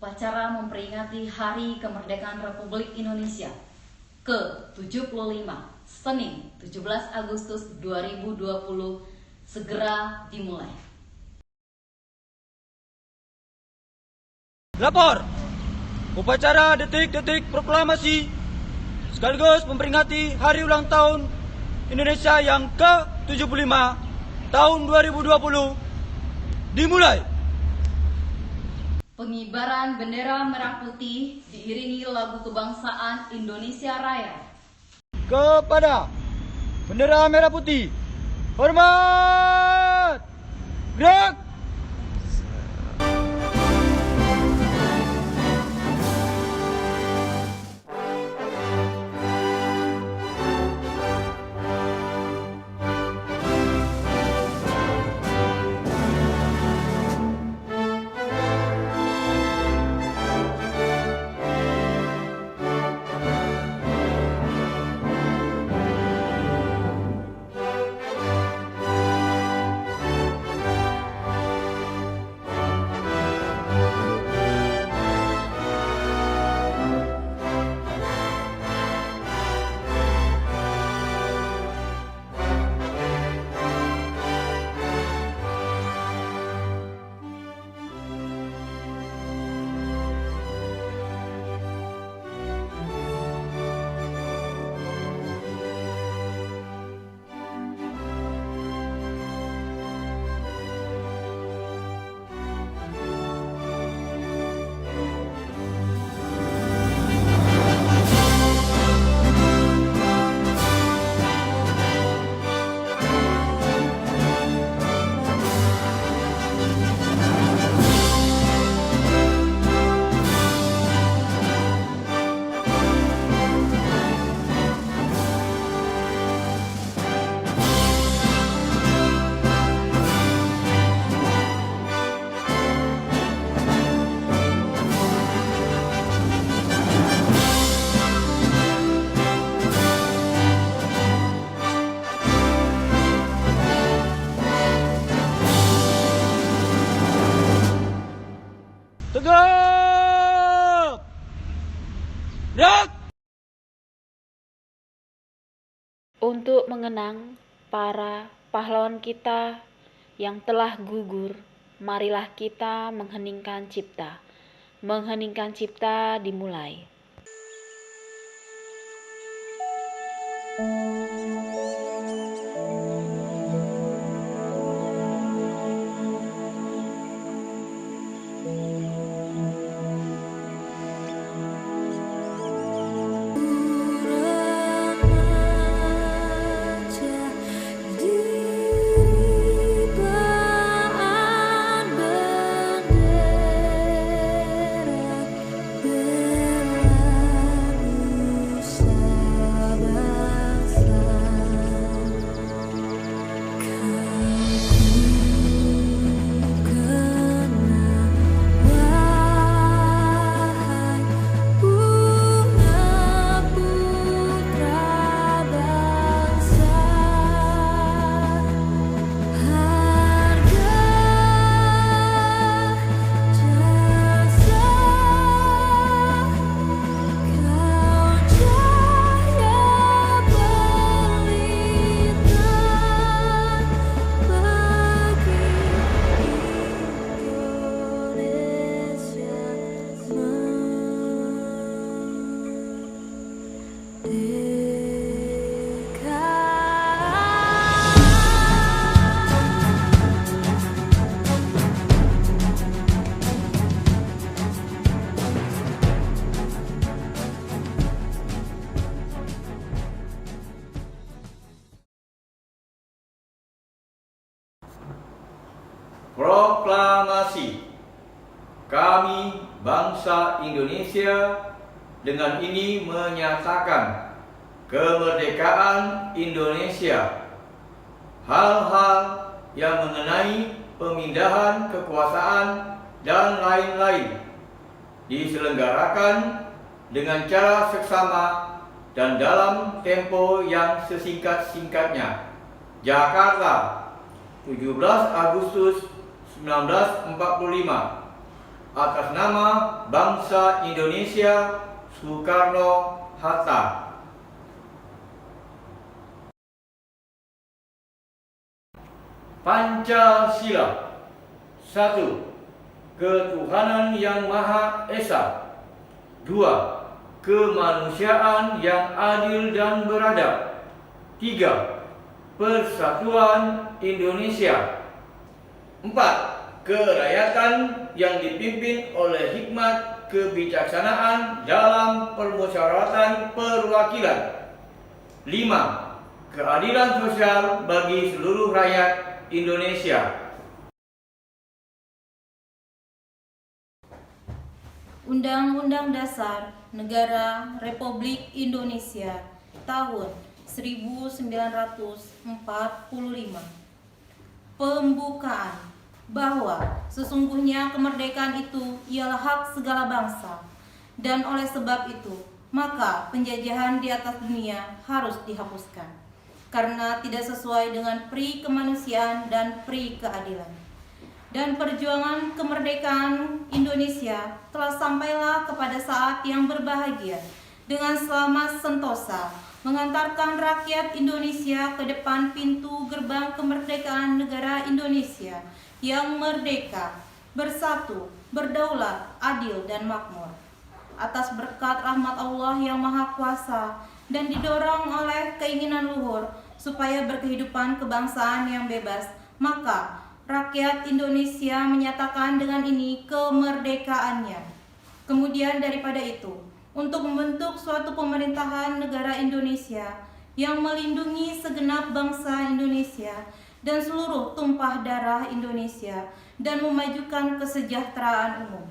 upacara memperingati Hari Kemerdekaan Republik Indonesia ke-75, Senin 17 Agustus 2020 segera dimulai. Lapor, upacara detik-detik proklamasi sekaligus memperingati Hari Ulang Tahun Indonesia yang ke-75 tahun 2020 dimulai. Pengibaran bendera merah putih diiringi lagu kebangsaan Indonesia Raya. Kepada bendera merah putih, hormat, gerak. Tegap! Gerak! Untuk mengenang para pahlawan kita yang telah gugur, marilah kita mengheningkan cipta. Mengheningkan cipta dimulai. Proklamasi. Kami, bangsa Indonesia, dengan ini menyatakan kemerdekaan Indonesia. Hal-hal yang mengenai pemindahan kekuasaan dan lain-lain diselenggarakan dengan cara seksama dan dalam tempo yang sesingkat-singkatnya. Jakarta, 17 Agustus 1945. atas nama bangsa Indonesia Soekarno-Hatta. Pancasila. 1. Ketuhanan yang Maha Esa. 2. Kemanusiaan yang adil dan beradab. 3. Persatuan Indonesia. 4. Kerakyatan yang dipimpin oleh hikmat kebijaksanaan dalam permusyawaratan perwakilan. 5. Keadilan sosial bagi seluruh rakyat Indonesia. Undang-Undang Dasar Negara Republik Indonesia tahun 1945. Pembukaan bahwa sesungguhnya kemerdekaan itu ialah hak segala bangsa, dan oleh sebab itu maka penjajahan di atas dunia harus dihapuskan karena tidak sesuai dengan pri kemanusiaan dan pri keadilan. Dan perjuangan kemerdekaan Indonesia telah sampailah kepada saat yang berbahagia dengan selamat sentosa mengantarkan rakyat Indonesia ke depan pintu gerbang kemerdekaan negara Indonesia yang merdeka, bersatu, berdaulat, adil, dan makmur. Atas berkat rahmat Allah yang Maha Kuasa dan didorong oleh keinginan luhur supaya berkehidupan kebangsaan yang bebas, maka rakyat Indonesia menyatakan dengan ini kemerdekaannya. Kemudian daripada itu, untuk membentuk suatu pemerintahan negara Indonesia yang melindungi segenap bangsa Indonesia dan seluruh tumpah darah Indonesia dan memajukan kesejahteraan umum,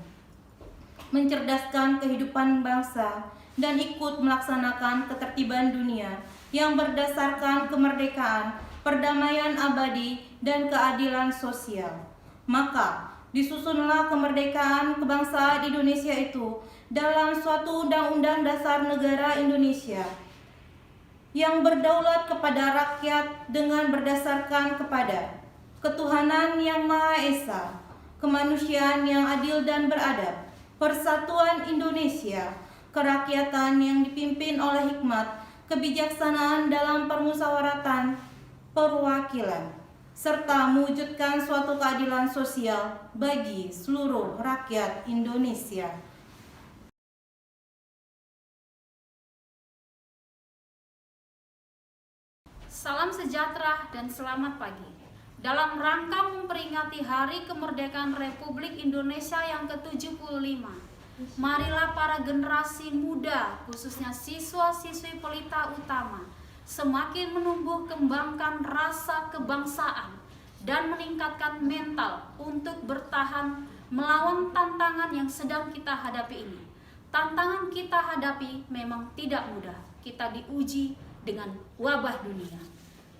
mencerdaskan kehidupan bangsa dan ikut melaksanakan ketertiban dunia yang berdasarkan kemerdekaan, perdamaian abadi, dan keadilan sosial. Maka disusunlah kemerdekaan kebangsaan Indonesia itu dalam suatu undang-undang dasar negara Indonesia yang berdaulat kepada rakyat dengan berdasarkan kepada ketuhanan yang Maha Esa, kemanusiaan yang adil dan beradab, persatuan Indonesia, kerakyatan yang dipimpin oleh hikmat kebijaksanaan dalam permusyawaratan perwakilan, serta mewujudkan suatu keadilan sosial bagi seluruh rakyat Indonesia. Salam sejahtera dan selamat pagi. Dalam rangka memperingati Hari Kemerdekaan Republik Indonesia yang ke-75, marilah para generasi muda, khususnya siswa-siswi Pelita Utama, semakin menumbuh kembangkan rasa kebangsaan dan meningkatkan mental untuk bertahan melawan tantangan yang sedang kita hadapi ini. Tantangan kita hadapi memang tidak mudah. Kita diuji dengan wabah dunia.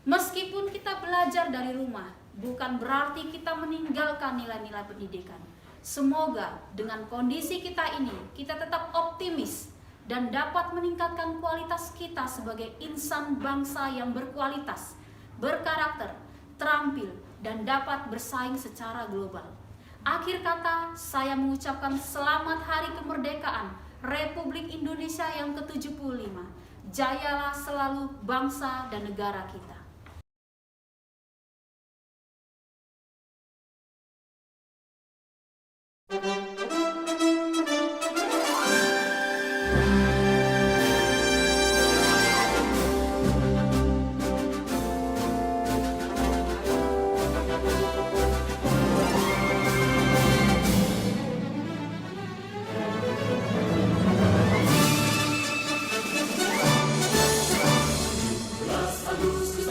Meskipun kita belajar dari rumah, bukan berarti kita meninggalkan nilai-nilai pendidikan. Semoga dengan kondisi kita ini, kita tetap optimis dan dapat meningkatkan kualitas kita sebagai insan bangsa yang berkualitas, berkarakter, terampil, dan dapat bersaing secara global. Akhir kata, saya mengucapkan selamat Hari Kemerdekaan Republik Indonesia yang ke-75. Jayalah selalu bangsa dan negara kita. Agustus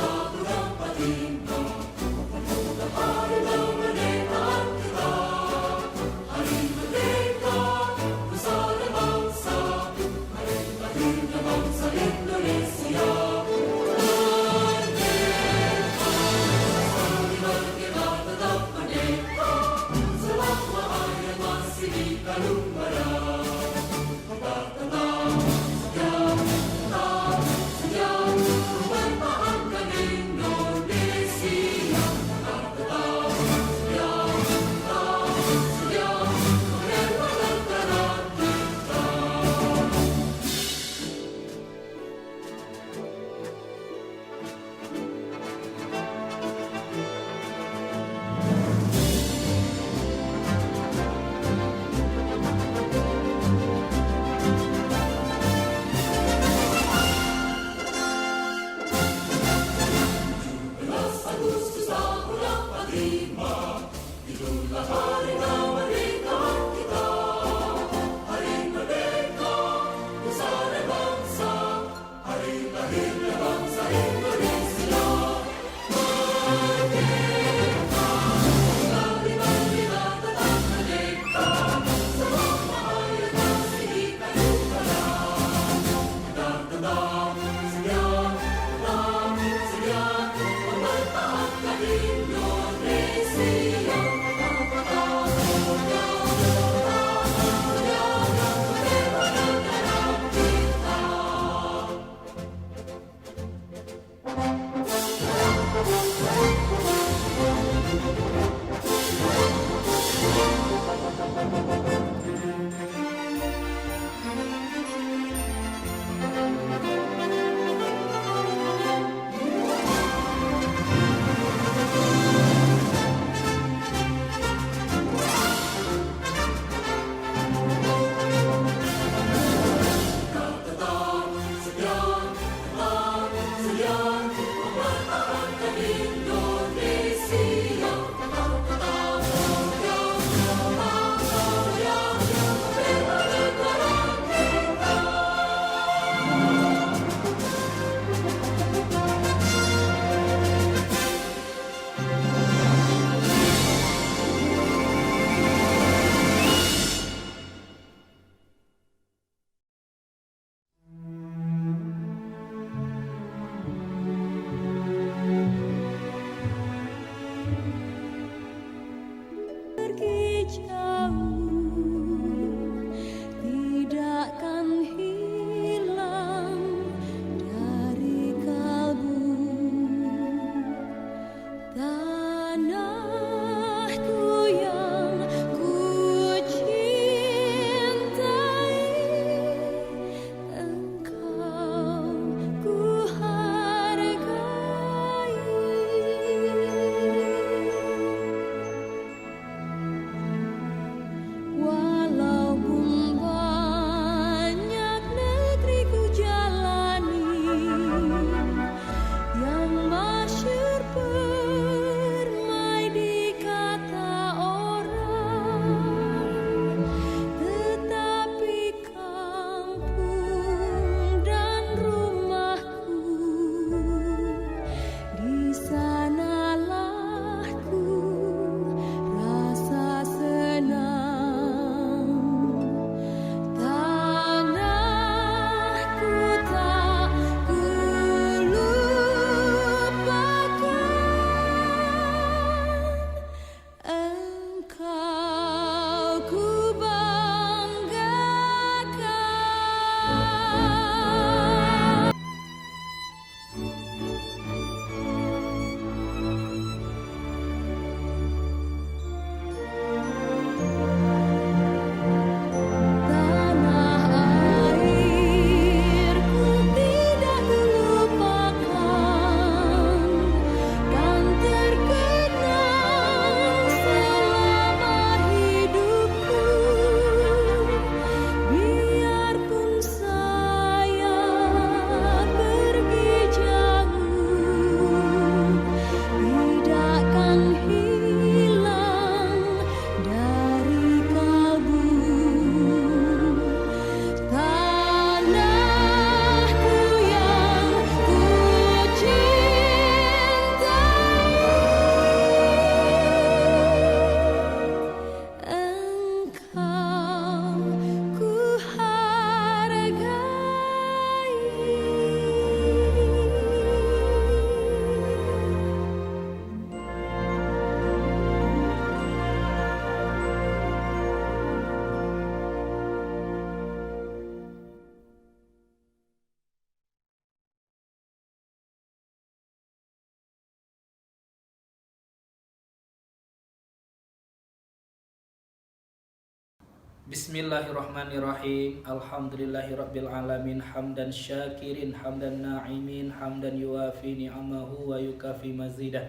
Bismillahirrahmanirrahim. Alhamdulillahirabbil alamin hamdan syakirin hamdan na'imin hamdan yuafi ni'amahu wa yukafi mazidah.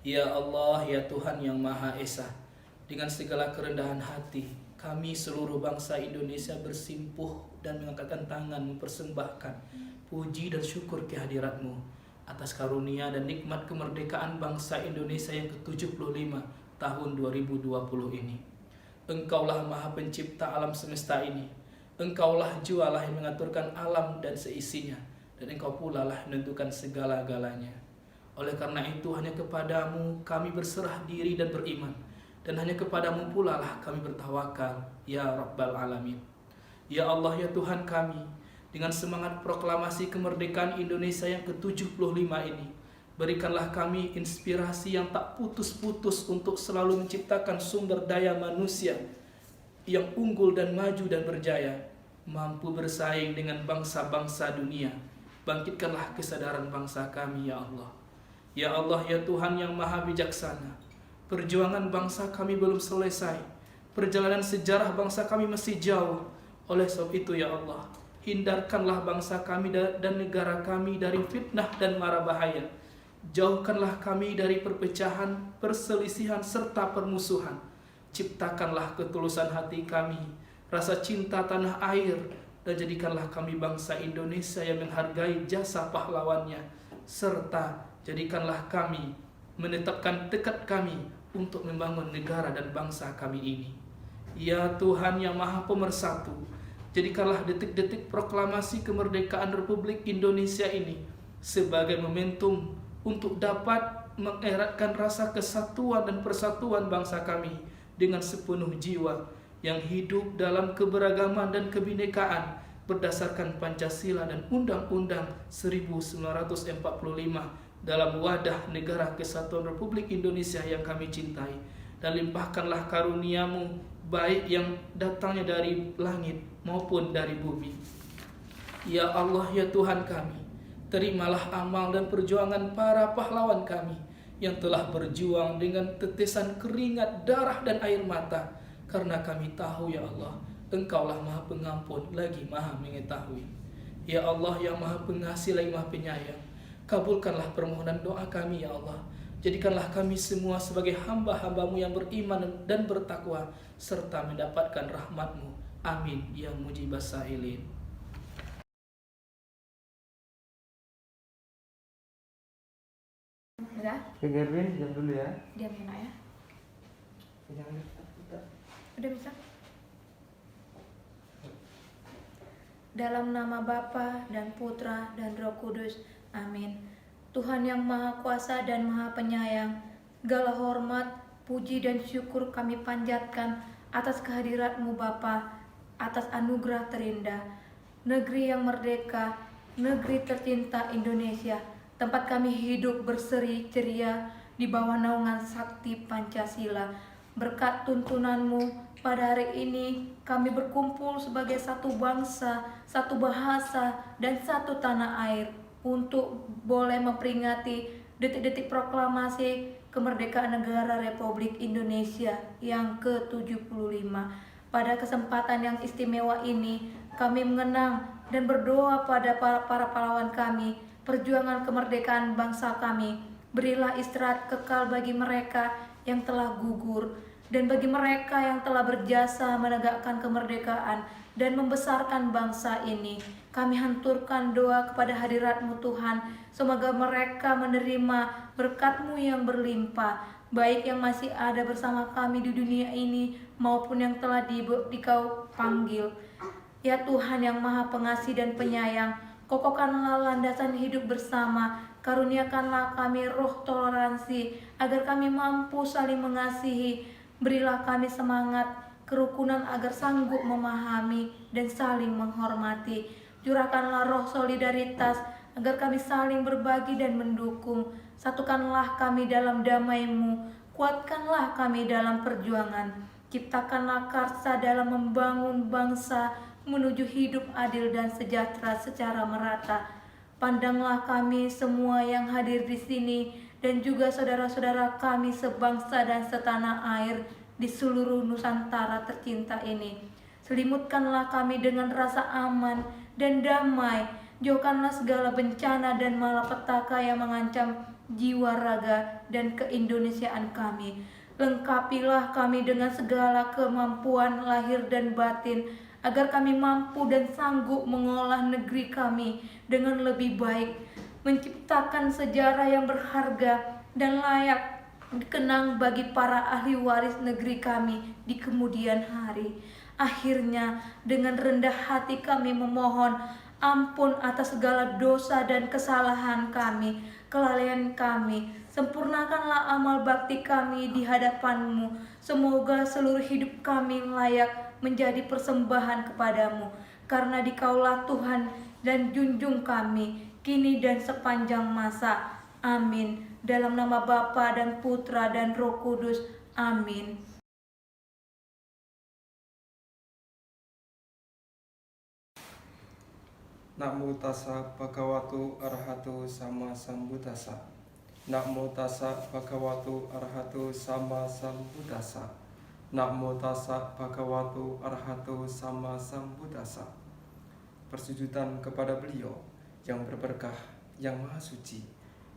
Ya Allah, ya Tuhan yang Maha Esa, dengan segala kerendahan hati kami seluruh bangsa Indonesia bersimpuh dan mengangkatkan tangan mempersembahkan puji dan syukur kehadirat-Mu atas karunia dan nikmat kemerdekaan bangsa Indonesia yang ke-75 tahun 2020 ini. Engkaulah Maha Pencipta alam semesta ini. Engkaulah jualah yang mengaturkan alam dan seisinya, dan Engkau pula lah menentukan segala-galanya. Oleh karena itu hanya kepadamu kami berserah diri dan beriman, dan hanya kepadamu pula lah kami bertawakal, ya Rabbal Alamin. Ya Allah, ya Tuhan kami, dengan semangat proklamasi kemerdekaan Indonesia yang ke-75 ini, berikanlah kami inspirasi yang tak putus-putus untuk selalu menciptakan sumber daya manusia yang unggul dan maju dan berjaya, mampu bersaing dengan bangsa-bangsa dunia. Bangkitkanlah kesadaran bangsa kami, ya Allah. Ya Allah, ya Tuhan yang Maha Bijaksana, perjuangan bangsa kami belum selesai. Perjalanan sejarah bangsa kami masih jauh. Oleh sebab itu, ya Allah, hindarkanlah bangsa kami dan negara kami dari fitnah dan mara bahaya. Jauhkanlah kami dari perpecahan, perselisihan, serta permusuhan. Ciptakanlah ketulusan hati kami, rasa cinta tanah air, dan jadikanlah kami bangsa Indonesia yang menghargai jasa pahlawannya, serta jadikanlah kami menetapkan tekad kami untuk membangun negara dan bangsa kami ini. Ya Tuhan yang Maha Pemersatu, jadikanlah detik-detik proklamasi kemerdekaan Republik Indonesia ini sebagai momentum untuk dapat mengeratkan rasa kesatuan dan persatuan bangsa kami dengan sepenuh jiwa yang hidup dalam keberagaman dan kebinekaan berdasarkan Pancasila dan Undang-Undang 1945 dalam wadah negara kesatuan Republik Indonesia yang kami cintai. Dan limpahkanlah karunia-Mu baik yang datangnya dari langit maupun dari bumi. Ya Allah, ya Tuhan kami, terimalah amal dan perjuangan para pahlawan kami yang telah berjuang dengan tetesan keringat, darah, dan air mata. Karena kami tahu, ya Allah, Engkaulah Maha Pengampun lagi Maha Mengetahui. Ya Allah yang Maha Pengasih lagi Maha Penyayang, kabulkanlah permohonan doa kami, ya Allah. Jadikanlah kami semua sebagai hamba-hamba-Mu yang beriman dan bertakwa, serta mendapatkan rahmat-Mu. Amin ya mujibas sa'ilin. Udah? Oke, Gerwin, jam dulu ya. Diam ya, Nak, ya. Udah bisa? Dalam nama Bapa dan Putra dan Roh Kudus. Amin. Tuhan yang Maha Kuasa dan Maha Penyayang, segala hormat, puji dan syukur kami panjatkan atas kehadirat-Mu Bapa, atas anugerah terindah, negeri yang merdeka, negeri tercinta Indonesia, tempat kami hidup berseri ceria di bawah naungan sakti Pancasila. Berkat tuntunan-Mu, pada hari ini kami berkumpul sebagai satu bangsa, satu bahasa, dan satu tanah air untuk boleh memperingati detik-detik proklamasi kemerdekaan negara Republik Indonesia yang ke-75. Pada kesempatan yang istimewa ini, kami mengenang dan berdoa pada para pahlawan kami, perjuangan kemerdekaan bangsa kami. Berilah istirahat kekal bagi mereka yang telah gugur, dan bagi mereka yang telah berjasa menegakkan kemerdekaan dan membesarkan bangsa ini. Kami hanturkan doa kepada hadirat-Mu Tuhan, semoga mereka menerima berkat-Mu yang berlimpah, baik yang masih ada bersama kami di dunia ini maupun yang telah Dikau panggil. Ya Tuhan yang Maha Pengasih dan Penyayang, kokohkanlah landasan hidup bersama, karuniakanlah kami roh toleransi, agar kami mampu saling mengasihi. Berilah kami semangat, kerukunan agar sanggup memahami dan saling menghormati. Curahkanlah roh solidaritas, agar kami saling berbagi dan mendukung. Satukanlah kami dalam damai-Mu, kuatkanlah kami dalam perjuangan. Ciptakanlah karsa dalam membangun bangsa menuju hidup adil dan sejahtera secara merata. Pandanglah kami semua yang hadir di sini dan juga saudara-saudara kami sebangsa dan setanah air di seluruh Nusantara tercinta ini. Selimutkanlah kami dengan rasa aman dan damai. Jauhkanlah segala bencana dan malapetaka yang mengancam jiwa, raga, dan keindonesiaan kami. Lengkapilah kami dengan segala kemampuan lahir dan batin, agar kami mampu dan sanggup mengolah negeri kami dengan lebih baik, menciptakan sejarah yang berharga dan layak dikenang bagi para ahli waris negeri kami di kemudian hari. Akhirnya, dengan rendah hati kami memohon ampun atas segala dosa dan kesalahan kami, kelalaian kami. Sempurnakanlah amal bakti kami di hadapan-Mu. Semoga seluruh hidup kami layak menjadi persembahan kepadamu, karena Dikaulah Tuhan dan junjung kami, kini dan sepanjang masa. Amin. Dalam nama Bapa dan Putra dan Roh Kudus. Amin. Namo tassa bhagavato arahato sama sambuddhassa. Namo tassa bhagavato arahato sama sambuddhassa. Namo tassa bhagavato arahato sama sambuddhassa. Persujudan kepada beliau yang berberkah, yang maha suci,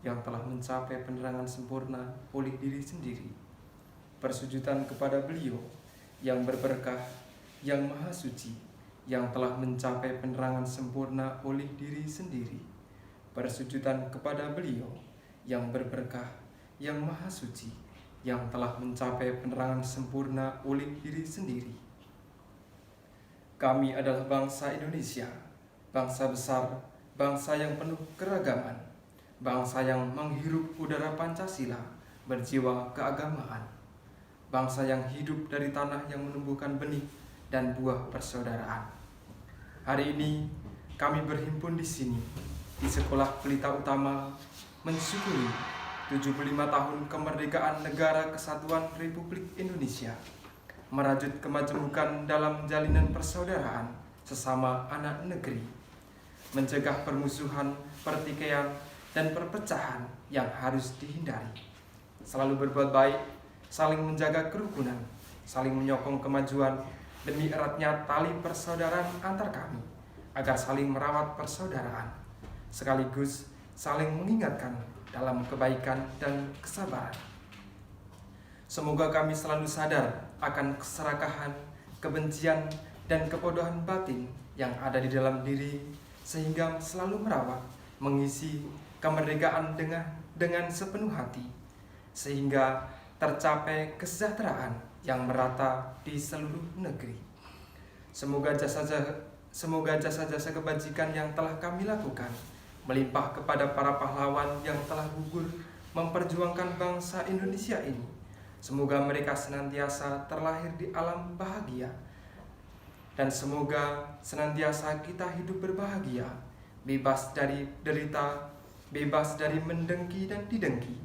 yang telah mencapai penerangan sempurna oleh diri sendiri. Persujudan kepada beliau yang berberkah, yang maha suci, yang telah mencapai penerangan sempurna oleh diri sendiri. Persujudan kepada beliau yang berberkah, yang maha suci, yang telah mencapai penerangan sempurna oleh diri sendiri. Kami adalah bangsa Indonesia, bangsa besar, bangsa yang penuh keragaman, bangsa yang menghirup udara Pancasila, berjiwa keagamaan, bangsa yang hidup dari tanah yang menumbuhkan benih dan buah persaudaraan. Hari ini kami berhimpun di sini, di Sekolah Pelita Utama, mensyukuri 75 tahun kemerdekaan Negara Kesatuan Republik Indonesia, merajut kemajemukan dalam jalinan persaudaraan sesama anak negeri, mencegah permusuhan, pertikaian, dan perpecahan yang harus dihindari, selalu berbuat baik, saling menjaga kerukunan, saling menyokong kemajuan, demi eratnya tali persaudaraan antar kami, agar saling merawat persaudaraan, sekaligus saling mengingatkan dalam kebaikan dan kesabaran. Semoga kami selalu sadar akan keserakahan, kebencian, dan kebodohan batin yang ada di dalam diri, sehingga selalu merawat, mengisi kemerdekaan dengan sepenuh hati, sehingga tercapai kesejahteraan yang merata di seluruh negeri. Semoga jasa-jasa kebajikan yang telah kami lakukan melimpah kepada para pahlawan yang telah gugur memperjuangkan bangsa Indonesia ini. Semoga mereka senantiasa terlahir di alam bahagia, dan semoga senantiasa kita hidup berbahagia, bebas dari derita, bebas dari mendengki dan didengki,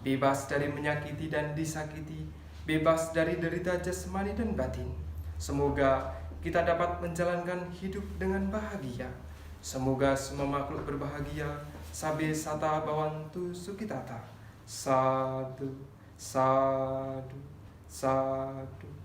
bebas dari menyakiti dan disakiti, bebas dari derita jasmani dan batin. Semoga kita dapat menjalankan hidup dengan bahagia. Semoga semua makhluk berbahagia. Sabe sata bawantu sukitata. Sadu, sadu, sadu.